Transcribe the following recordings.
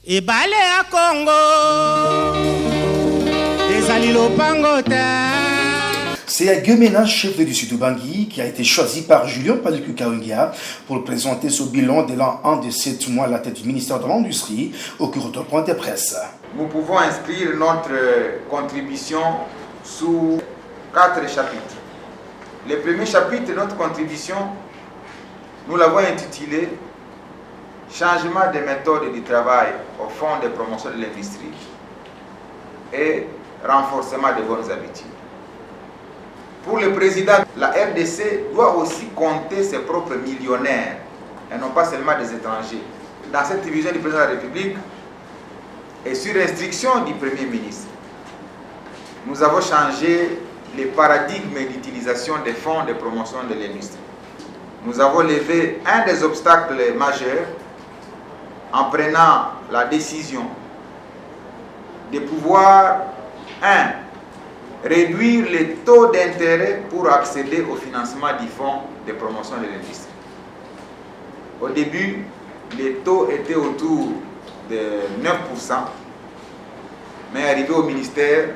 Et balé à Congo, des alilopangota. C'est Guemena, chef du Sud Bangui, qui a été choisi par Julien Paluku Kawengia pour présenter ce bilan de l'an 1 de 7 mois à la tête du ministère de l'Industrie au cours d'un point de presse. Nous pouvons inscrire notre contribution sous 4 chapitres. Le premier chapitre de notre contribution, nous l'avons intitulé « Changement des méthodes du travail au Fonds de promotion de l'industrie et renforcement des bonnes habitudes ». Pour le président, la RDC doit aussi compter ses propres millionnaires et non pas seulement des étrangers. Dans cette division du président de la République et sur instruction du Premier ministre, nous avons changé les paradigmes d'utilisation des fonds de promotion de l'industrie. Nous avons levé un des obstacles majeurs en prenant la décision de pouvoir, réduire les taux d'intérêt pour accéder au financement du fonds de promotion de l'industrie. Au début, les taux étaient autour de 9%, mais arrivé au ministère,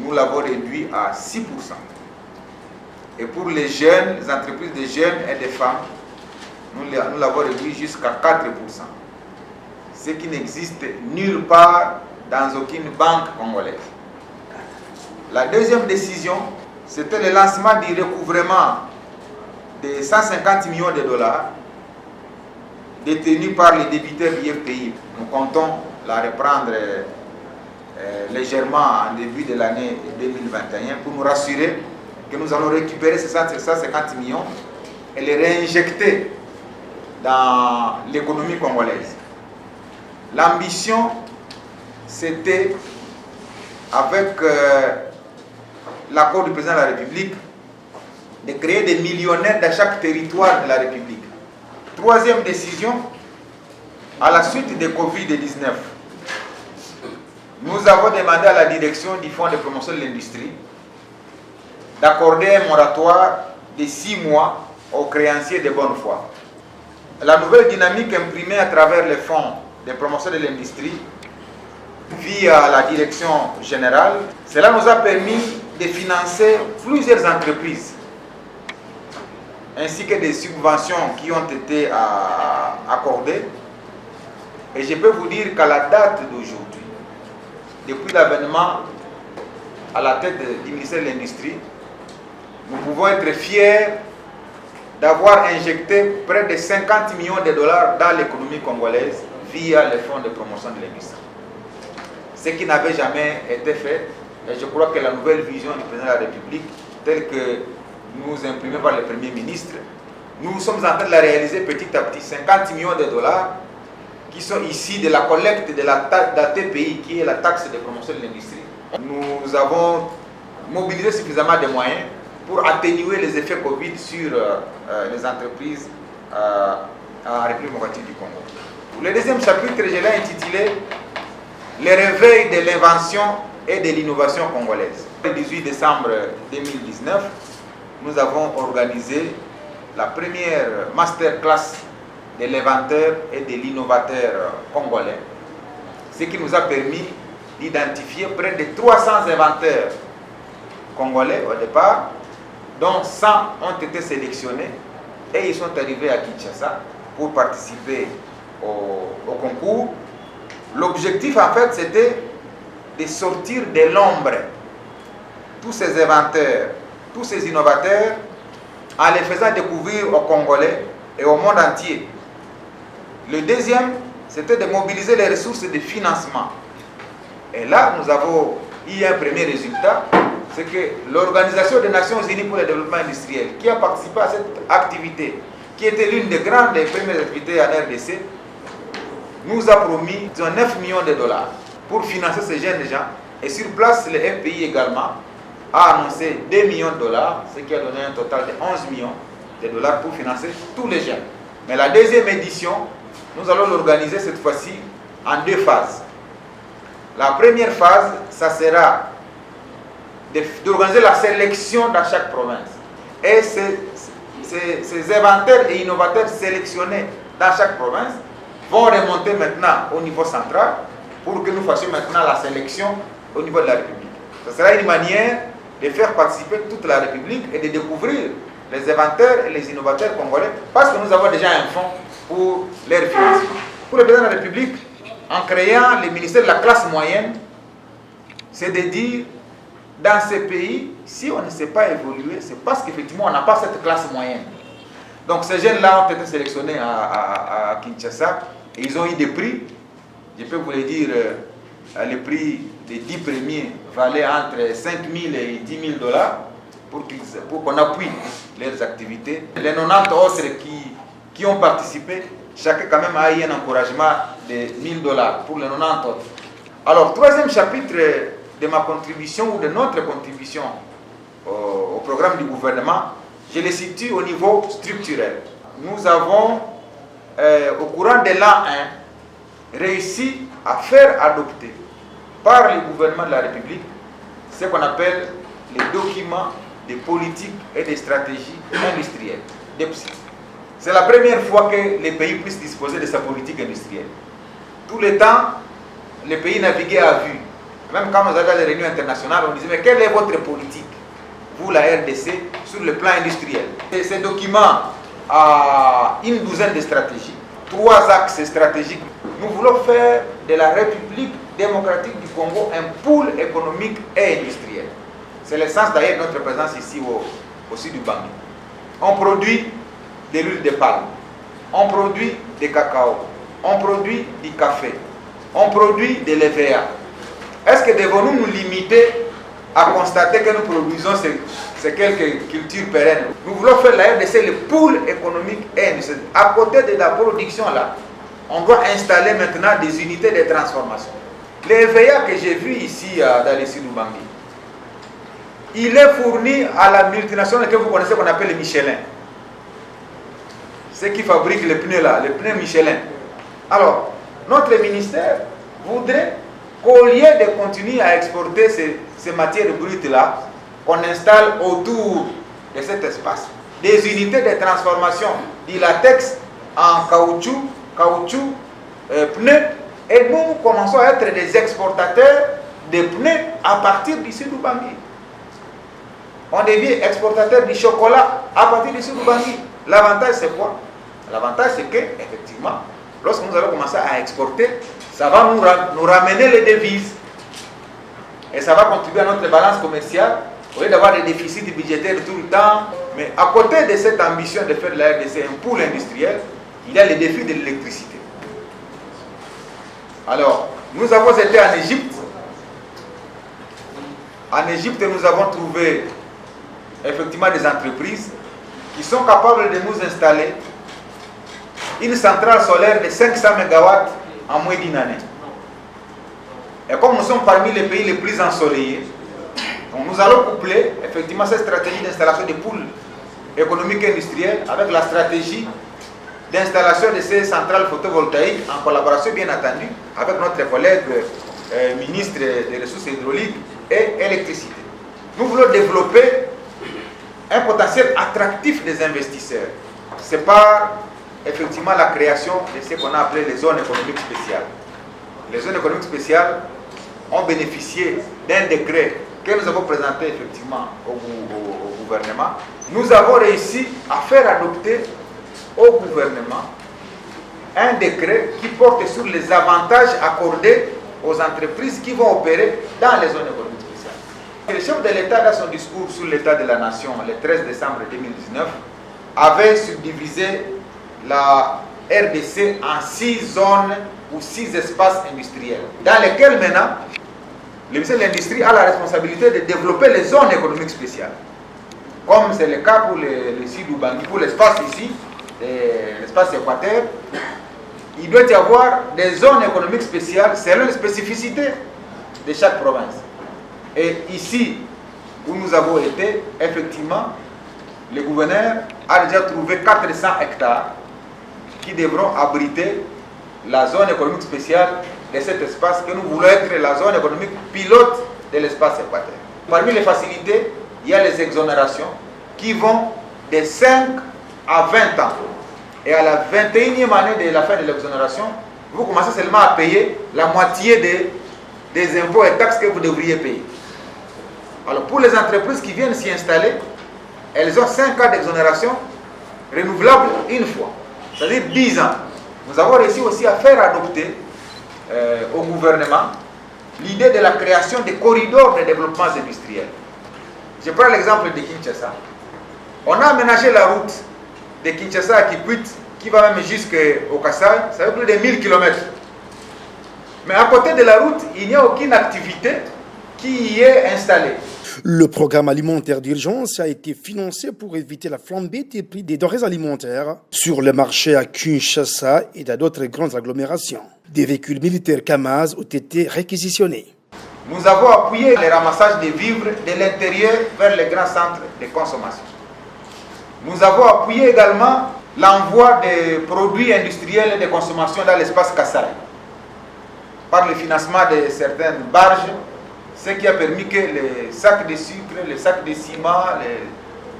nous l'avons réduit à 6%. Et pour les jeunes, les entreprises de jeunes et de femmes, nous l'avons réduit jusqu'à 4%. Ce qui n'existe nulle part dans aucune banque congolaise. La deuxième décision, c'était le lancement du recouvrement de 150 millions de dollars détenus par les débiteurs du FPI. Nous comptons la reprendre légèrement en début de l'année 2021 pour nous rassurer que nous allons récupérer ces 150 millions et les réinjecter dans l'économie congolaise. L'ambition, c'était, avec l'accord du président de la République, de créer des millionnaires dans chaque territoire de la République. Troisième décision, à la suite de Covid-19, nous avons demandé à la direction du Fonds de promotion de l'industrie d'accorder un moratoire de 6 mois aux créanciers de bonne foi. La nouvelle dynamique imprimée à travers les fonds de promotion de l'industrie via la direction générale, cela nous a permis de financer plusieurs entreprises ainsi que des subventions qui ont été accordées. Et je peux vous dire qu'à la date d'aujourd'hui, depuis l'avènement à la tête du ministère de l'Industrie, nous pouvons être fiers d'avoir injecté près de 50 millions de dollars dans l'économie congolaise via les fonds de promotion de l'industrie. Ce qui n'avait jamais été fait, et je crois que la nouvelle vision du président de la République, telle que nous imprimée par le Premier ministre, nous sommes en train de la réaliser petit à petit. 50 millions de dollars qui sont ici de la collecte de la TPI, qui est la taxe de promotion de l'industrie. Nous avons mobilisé suffisamment de moyens pour atténuer les effets Covid sur les entreprises en République démocratique du Congo. Le deuxième chapitre, je l'ai intitulé « Le réveil de l'invention et de l'innovation congolaise ». Le 18 décembre 2019, nous avons organisé la première masterclass de l'inventeur et de l'innovateur congolais, ce qui nous a permis d'identifier près de 300 inventeurs congolais au départ, dont 100 ont été sélectionnés et ils sont arrivés à Kinshasa pour participer au concours. L'objectif en fait c'était de sortir de l'ombre tous ces inventeurs, tous ces innovateurs, en les faisant découvrir aux Congolais et au monde entier. Le deuxième, c'était de mobiliser les ressources de financement. Et là, nous avons eu un premier résultat, c'est que l'Organisation des Nations Unies pour le développement industriel, qui a participé à cette activité, qui était l'une des grandes et premières activités en RDC, nous a promis 9 millions de dollars pour financer ces jeunes gens. Et sur place, le FPI également a annoncé 2 millions de dollars, ce qui a donné un total de 11 millions de dollars pour financer tous les jeunes. Mais la deuxième édition, nous allons l'organiser cette fois-ci en 2 phases. La première phase, ça sera d'organiser la sélection dans chaque province. Et ces inventeurs et innovateurs sélectionnés dans chaque province vont remonter maintenant au niveau central pour que nous fassions maintenant la sélection au niveau de la République. Ce sera une manière de faire participer toute la République et de découvrir les inventeurs et les innovateurs congolais parce que nous avons déjà un fonds pour leur financement. Pour le président de la République, en créant le ministère de la classe moyenne, c'est de dire dans ces pays, si on ne sait pas évoluer, c'est parce qu'effectivement on n'a pas cette classe moyenne. Donc ces jeunes-là ont été sélectionnés à Kinshasa et ils ont eu des prix. Je peux vous le dire, le prix des 10 premiers valait entre 5 000 et 10 000 $ pour qu'on appuie leurs activités. Les 90 autres qui ont participé, chacun quand même a eu un encouragement de 1 000 $ pour les 90 autres. Alors, troisième chapitre de ma contribution ou de notre contribution au programme du gouvernement, je le situe au niveau structurel. Nous avons, au courant de l'an 1, réussi à faire adopter par le gouvernement de la République ce qu'on appelle les documents de politique et de stratégie industrielle, DEPSI. C'est la première fois que les pays puissent disposer de sa politique industrielle. Tout le temps, les pays naviguaient à vue. Même quand nous avions des réunions internationales, on disait, mais quelle est votre politique, vous la RDC, sur le plan industriel? Et ces documents a une douzaine de stratégies, 3 axes stratégiques. Nous voulons faire de la République démocratique du Congo un pôle économique et industriel. C'est le sens d'ailleurs de notre présence ici au sud du Bangui. On produit de l'huile de palme, on produit du cacao, on produit du café, on produit de l'EVA. Est-ce que devons-nous nous limiter à constater que nous produisons ces quelques cultures pérennes? Nous voulons faire la RDC le pôle économique et industriel. À côté de la production là, on doit installer maintenant des unités de transformation. L'EVA que j'ai vu ici dans le sud du Bangui, il est fourni à la multinationale que vous connaissez qu'on appelle le Michelin. Ceux qui fabriquent les pneus là, les pneus Michelin. Alors, notre ministère voudrait qu'au lieu de continuer à exporter ces matières brutes là, qu'on installe autour de cet espace des unités de transformation du latex en caoutchouc, pneus, et nous commençons à être des exportateurs de pneus à partir du sud du Bangui. On devient exportateur du chocolat à partir du sud du Bangui. L'avantage c'est quoi? L'avantage c'est que, effectivement, lorsque nous allons commencer à exporter, ça va nous ramener les devises. Et ça va contribuer à notre balance commerciale, au lieu d'avoir des déficits budgétaires tout le temps. Mais à côté de cette ambition de faire de la RDC un pôle industriel, il y a le défi de l'électricité. Alors, nous avons été en Égypte. En Égypte, nous avons trouvé effectivement des entreprises qui sont capables de nous installer une centrale solaire de 500 MW en moins d'une année. Et comme nous sommes parmi les pays les plus ensoleillés, donc nous allons coupler effectivement cette stratégie d'installation des pôles économiques et industriels avec la stratégie d'installation de ces centrales photovoltaïques en collaboration bien entendu avec notre collègue ministre des Ressources hydrauliques et électricité. Nous voulons développer un potentiel attractif des investisseurs. C'est par effectivement la création de ce qu'on a appelé les zones économiques spéciales. Les zones économiques spéciales ont bénéficié d'un décret que nous avons présenté effectivement au gouvernement. Nous avons réussi à faire adopter au gouvernement un décret qui porte sur les avantages accordés aux entreprises qui vont opérer dans les zones économiques spéciales. Le chef de l'État, dans son discours sur l'état de la nation le 13 décembre 2019, avait subdivisé la RDC en 6 zones ou 6 espaces industriels, dans lesquels maintenant le ministère de l'Industrie a la responsabilité de développer les zones économiques spéciales. Comme c'est le cas pour le sud du Bangui, pour l'espace ici, l'espace équateur, il doit y avoir des zones économiques spéciales selon les spécificités de chaque province. Et ici, où nous avons été, effectivement, le gouverneur a déjà trouvé 400 hectares qui devront abriter la zone économique spéciale de cet espace que nous voulons être la zone économique pilote de l'espace équateur. Parmi les facilités, il y a les exonérations qui vont de 5 à 20 ans et à la 21e année de la fin de l'exonération, vous commencez seulement à payer la moitié des impôts et taxes que vous devriez payer. Alors pour les entreprises qui viennent s'y installer, elles ont 5 ans d'exonération renouvelable une fois, c'est-à-dire 10 ans. Nous avons réussi aussi à faire adopter au gouvernement l'idée de la création des corridors de développement industriel. Je prends l'exemple de Kinshasa. On a aménagé la route de Kinshasa à Kikwit qui va même jusqu'au Kassai, ça fait plus de 1000 km. Mais à côté de la route, il n'y a aucune activité qui y est installée. Le programme alimentaire d'urgence a été financé pour éviter la flambée des prix des denrées alimentaires sur le marché à Kinshasa et dans d'autres grandes agglomérations. Des véhicules militaires Kamaz ont été réquisitionnés. Nous avons appuyé le ramassage des vivres de l'intérieur vers les grands centres de consommation. Nous avons appuyé également l'envoi des produits industriels et de consommation dans l'espace Kassai par le financement de certaines barges, ce qui a permis que les sacs de sucre, les sacs de ciment,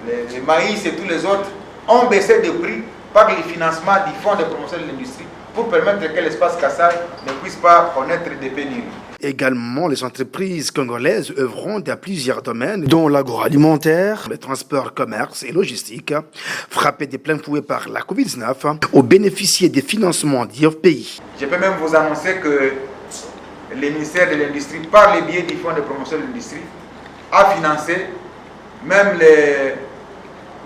les maïs et tous les autres ont baissé de prix par le financement du fonds de promotion de l'industrie pour permettre que l'espace Kassai ne puisse pas connaître des pénuries. Également, les entreprises congolaises œuvrant dans plusieurs domaines, dont l'agroalimentaire, le transport, commerce et logistique, frappées de plein fouet par la Covid-19, ont bénéficié des financements d'IFPI. Je peux même vous annoncer que le ministère de l'Industrie, par le biais du fonds de promotion de l'industrie, a financé même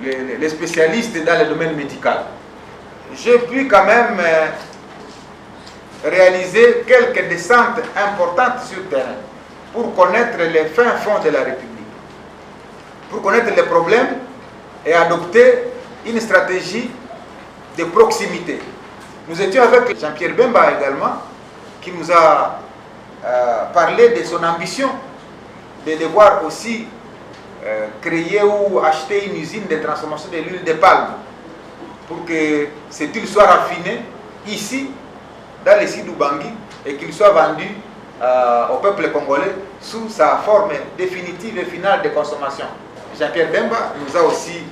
les spécialistes dans le domaine médical. J'ai pu quand même réaliser quelques descentes importantes sur le terrain pour connaître les fins fonds de la République, pour connaître les problèmes et adopter une stratégie de proximité. Nous étions avec Jean-Pierre Bemba également, qui nous a parlé de son ambition de devoir aussi créer ou acheter une usine de transformation de l'huile de palme pour que cette huile soit raffinée ici, dans le site d'Ubangi, et qu'il soit vendu au peuple congolais sous sa forme définitive et finale de consommation. Jean-Pierre Bemba nous a aussi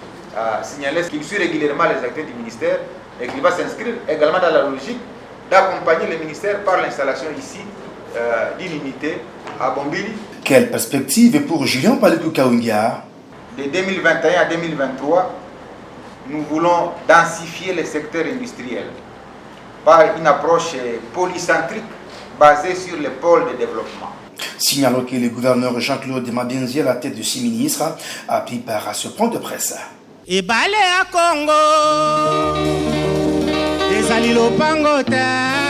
signalé qu'il suit régulièrement les acteurs du ministère et qu'il va s'inscrire également dans la logique d'accompagner le ministère par l'installation ici d'une unité à Bombili. Quelle perspective pour Julien Paluku Kahongya? De 2021 à 2023, nous voulons densifier le secteur industriel par une approche polycentrique basée sur les pôles de développement. Signalons que le gouverneur Jean-Claude Mabenzi, à la tête de 6 ministres, a pris part à ce point de presse. Ibale ya Congo ezali lopango te